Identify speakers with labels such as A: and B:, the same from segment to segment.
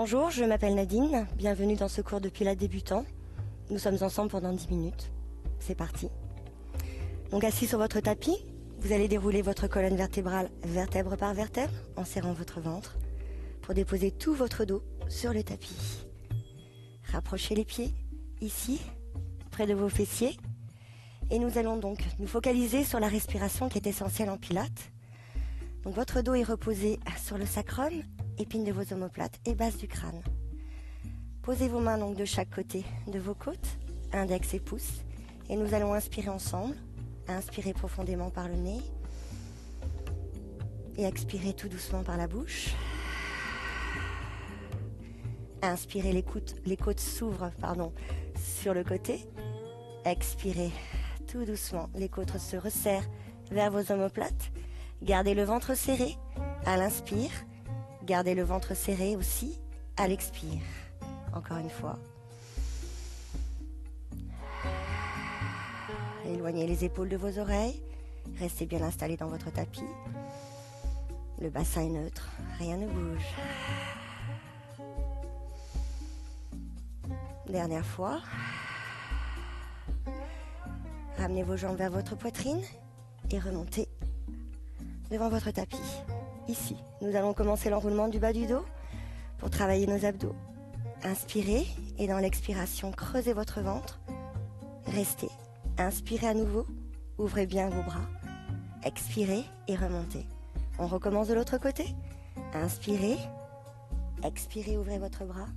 A: Bonjour, je m'appelle Nadine, bienvenue dans ce cours de pilates débutant. Nous sommes ensemble pendant 10 minutes. C'est parti. Donc assis sur votre tapis, vous allez dérouler votre colonne vertébrale vertèbre par vertèbre en serrant votre ventre pour déposer tout votre dos sur le tapis. Rapprochez les pieds ici, près de vos fessiers. Et nous allons donc nous focaliser sur la respiration qui est essentielle en pilates. Donc votre dos est reposé sur le sacrum, épines de vos omoplates et base du crâne. Posez vos mains donc de chaque côté de vos côtes, index et pouce, et nous allons inspirer ensemble. Inspirez profondément par le nez et expirez tout doucement par la bouche. Inspirez, les côtes s'ouvrent sur le côté. Expirez tout doucement, les côtes se resserrent vers vos omoplates. Gardez le ventre serré à l'inspire. Gardez le ventre serré aussi à l'expire. Encore une fois. Éloignez les épaules de vos oreilles. Restez bien installé dans votre tapis. Le bassin est neutre. Rien ne bouge. Dernière fois. Ramenez vos jambes vers votre poitrine et remontez devant votre tapis. Ici, nous allons commencer l'enroulement du bas du dos pour travailler nos abdos. Inspirez et dans l'expiration, creusez votre ventre. Restez. Inspirez à nouveau. Ouvrez bien vos bras. Expirez et remontez. On recommence de l'autre côté. Inspirez. Expirez, ouvrez votre bras.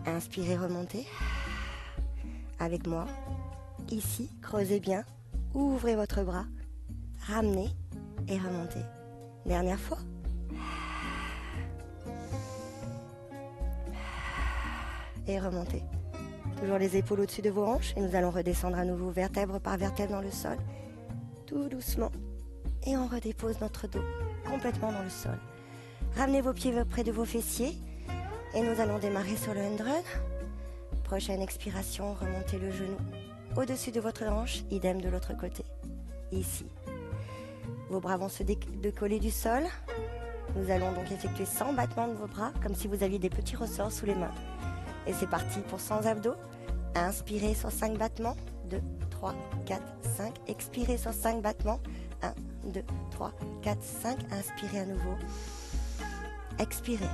A: Inspirez, remontez. Avec moi. Ici, creusez bien. Ouvrez votre bras. Ramenez et remontez. Dernière fois. Et remontez. Toujours les épaules au-dessus de vos hanches. Et nous allons redescendre à nouveau vertèbre par vertèbre dans le sol. Tout doucement. Et on redépose notre dos complètement dans le sol. Ramenez vos pieds près de vos fessiers. Et nous allons démarrer sur le hand run. Prochaine expiration, remontez le genou au-dessus de votre hanche. Idem de l'autre côté. Ici. Vos bras vont se décoller du sol. Nous allons donc effectuer 100 battements de vos bras, comme si vous aviez des petits ressorts sous les mains. Et c'est parti pour 100 abdos. Inspirez sur 5 battements. 2, 3, 4, 5. Expirez sur 5 battements. 1, 2, 3, 4, 5. Inspirez à nouveau. Expirez.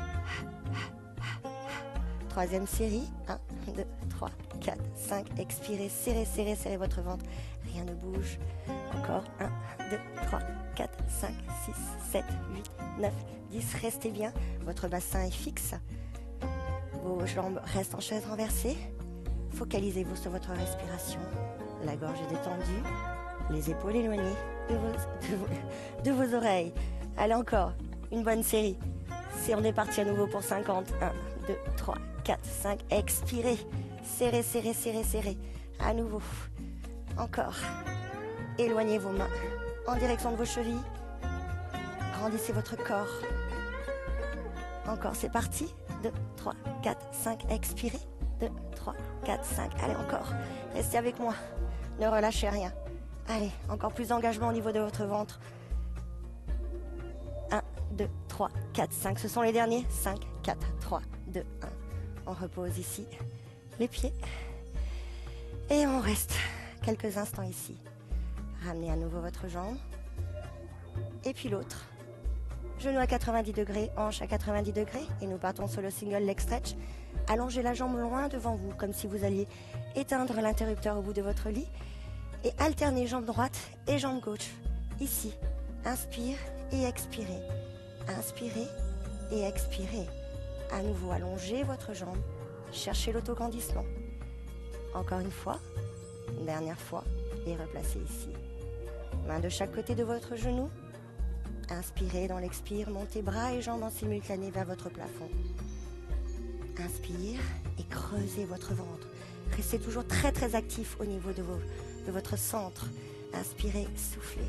A: Troisième série. 1, 2, 3, 4, 5. Expirez. Serrez, serrez, serrez votre ventre. Rien ne bouge. Encore 1, 2, 3, 4, 5, 6, 7, 8, 9, 10. Restez bien. Votre bassin est fixe. Vos jambes restent en chaise renversée. Focalisez-vous sur votre respiration. La gorge est détendue. Les épaules éloignées de vos oreilles. Allez encore. Une bonne série. On est parti à nouveau pour 50. 1, 2, 3, 4, 5. Expirez. Serrez, serrez, serrez, serrez. À nouveau. Encore. Éloignez vos mains en direction de vos chevilles. Grandissez votre corps. Encore, c'est parti. 2, 3, 4, 5. Expirez. 2, 3, 4, 5. Allez, encore. Restez avec moi. Ne relâchez rien. Allez, encore plus d'engagement au niveau de votre ventre. 1, 2, 3, 4, 5. Ce sont les derniers. 5, 4, 3, 2, 1. On repose ici les pieds. Et on reste quelques instants ici. Ramenez à nouveau votre jambe. Et puis l'autre. Genou à 90 degrés, hanche à 90 degrés. Et nous partons sur le single leg stretch. Allongez la jambe loin devant vous, comme si vous alliez éteindre l'interrupteur au bout de votre lit. Et alternez jambe droite et jambe gauche. Ici. Inspire et expirez. Inspirez et expirez. À nouveau, allongez votre jambe. Cherchez l'autograndissement. Encore une fois. Dernière fois. Et replacez ici. Main de chaque côté de votre genou. Inspirez dans l'expire. Montez bras et jambes en simultané vers votre plafond. Inspire et creusez votre ventre. Restez toujours très très actif au niveau de votre centre. Inspirez, soufflez.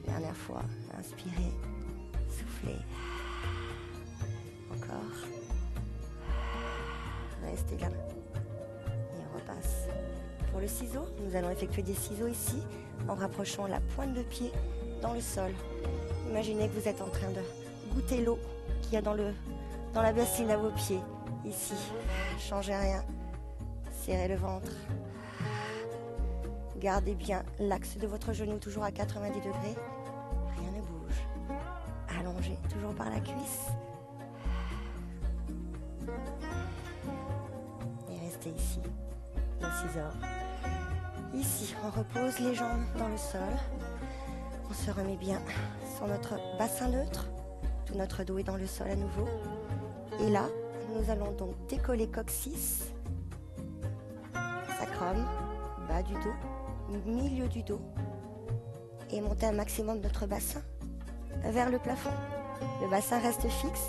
A: Dernière fois. Inspirez, soufflez. Encore. Restez là. Et on repasse. Pour le ciseau, nous allons effectuer des ciseaux ici en rapprochant la pointe de pied dans le sol. Imaginez que vous êtes en train de goûter l'eau qu'il y a dans dans la bassine à vos pieds. Ici, changez rien. Serrez le ventre. Gardez bien l'axe de votre genou toujours à 90 degrés. Rien ne bouge. Allongez toujours par la cuisse. Et restez ici, au scissor. Ici, on repose les jambes dans le sol. On se remet bien sur notre bassin neutre. Tout notre dos est dans le sol à nouveau. Et là, nous allons donc décoller coccyx, sacrum, bas du dos, milieu du dos. Et monter un maximum notre bassin vers le plafond. Le bassin reste fixe.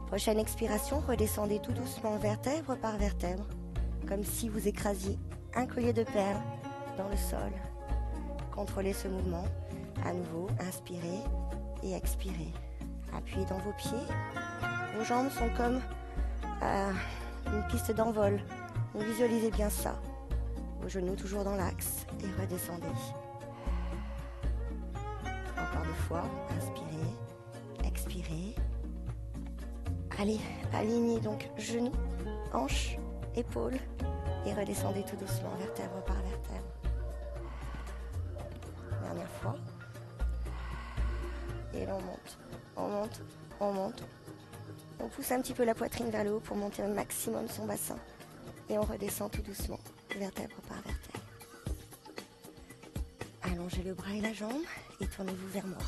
A: Prochaine expiration, redescendez tout doucement vertèbre par vertèbre. Comme si vous écrasiez un collier de perles dans le sol. Contrôlez ce mouvement. À nouveau, inspirez et expirez. Appuyez dans vos pieds. Vos jambes sont comme une piste d'envol. Donc visualisez bien ça. Vos genoux toujours dans l'axe et redescendez. Encore 2 fois. Inspirez, expirez. Allez, alignez donc genoux, hanches, épaules et redescendez tout doucement, vertèbre par vertèbre. Dernière fois. Et là, on monte, on monte, on monte. On pousse un petit peu la poitrine vers le haut pour monter au maximum son bassin. Et on redescend tout doucement, vertèbre par vertèbre. Allongez le bras et la jambe et tournez-vous vers moi.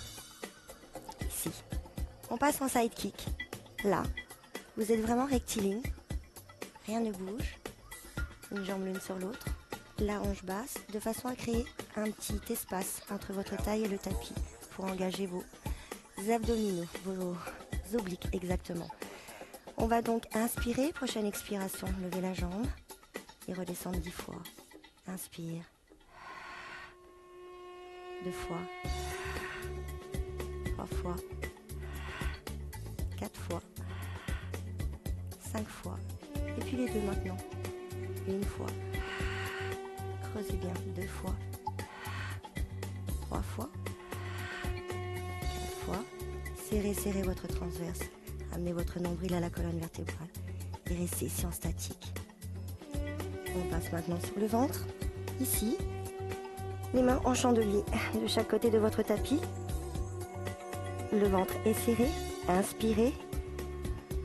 A: Ici. On passe en side kick. Là, vous êtes vraiment rectiligne. Rien ne bouge. Une jambe l'une sur l'autre. La hanche basse, de façon à créer un petit espace entre votre taille et le tapis pour engager vos abdominaux, vos obliques exactement. On va donc inspirer, prochaine expiration, lever la jambe et redescendre 10 fois. Inspire. 2 fois. 3 fois. 4 fois. 5 fois. Et puis les 2 maintenant. 1 fois. Creusez bien. 2 fois. 3 fois. 4 fois. Serrez, serrez votre transverse. Amenez votre nombril à la colonne vertébrale. Et restez ici en statique. On passe maintenant sur le ventre. Ici. Les mains en chandelier de chaque côté de votre tapis. Le ventre est serré. Inspirez.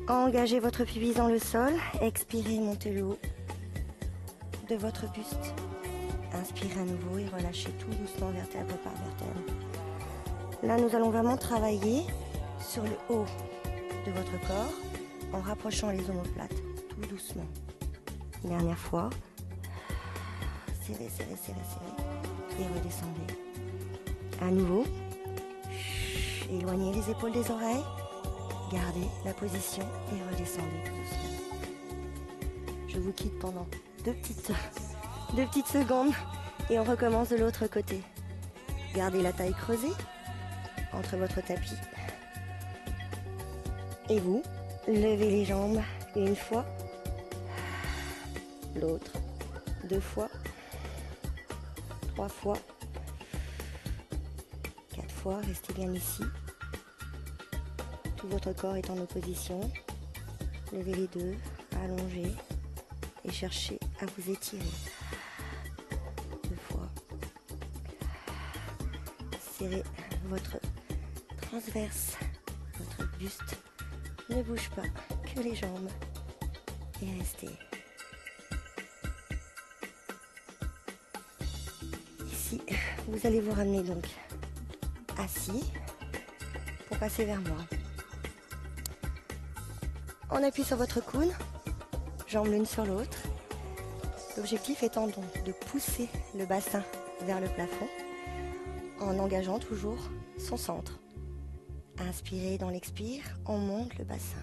A: Engagez votre pubis dans le sol. Expirez, montez le haut de votre buste. Inspirez à nouveau et relâchez tout doucement vertèbre par vertèbre. Là, nous allons vraiment travailler sur le haut de votre corps en rapprochant les omoplates, tout doucement. Dernière fois. Serrez, serrez, serrez, serrez. Et redescendez. À nouveau. Éloignez les épaules des oreilles. Gardez la position et redescendez tout doucement. Je vous quitte pendant 2 petites secondes et on recommence de l'autre côté. Gardez la taille creusée entre votre tapis. Et vous, levez les jambes 1 fois, l'autre 2 fois, 3 fois, 4 fois, restez bien ici. Tout votre corps est en opposition. Levez les 2, allongez et cherchez à vous étirer. 2 fois. Serrez votre transverse, votre buste. Ne bouge pas, que les jambes. Et restez. Ici, vous allez vous ramener donc assis pour passer vers moi. On appuie sur votre coude, jambes l'une sur l'autre. L'objectif étant donc de pousser le bassin vers le plafond en engageant toujours son centre. Inspirez dans l'expire, on monte le bassin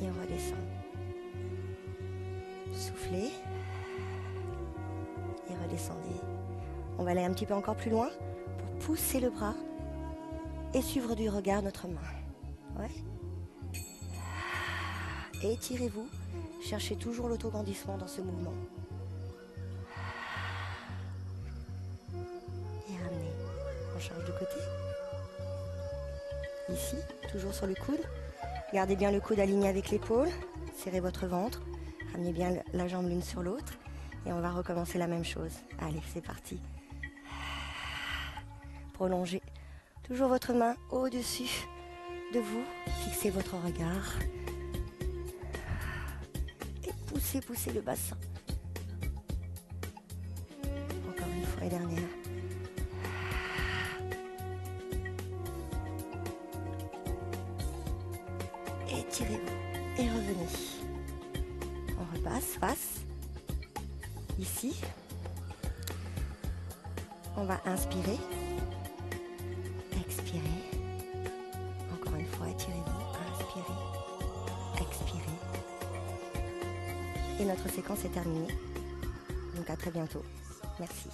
A: et on redescend. Soufflez et redescendez. On va aller un petit peu encore plus loin pour pousser le bras et suivre du regard notre main. Ouais. Étirez-vous, cherchez toujours l'autograndissement dans ce mouvement. Et ramenez. On change de côté. Ici, toujours sur le coude. Gardez bien le coude aligné avec l'épaule. Serrez votre ventre. Ramenez bien la jambe l'une sur l'autre. Et on va recommencer la même chose. Allez, c'est parti. Prolongez toujours votre main au-dessus de vous. Fixez votre regard. Et poussez le bassin. Encore une fois et dernière. Étirez-vous et revenez. On repasse face. Ici. On va inspirer. Expirer. Encore une fois, étirez-vous. Inspirez. Expirez. Et notre séquence est terminée. Donc à très bientôt. Merci.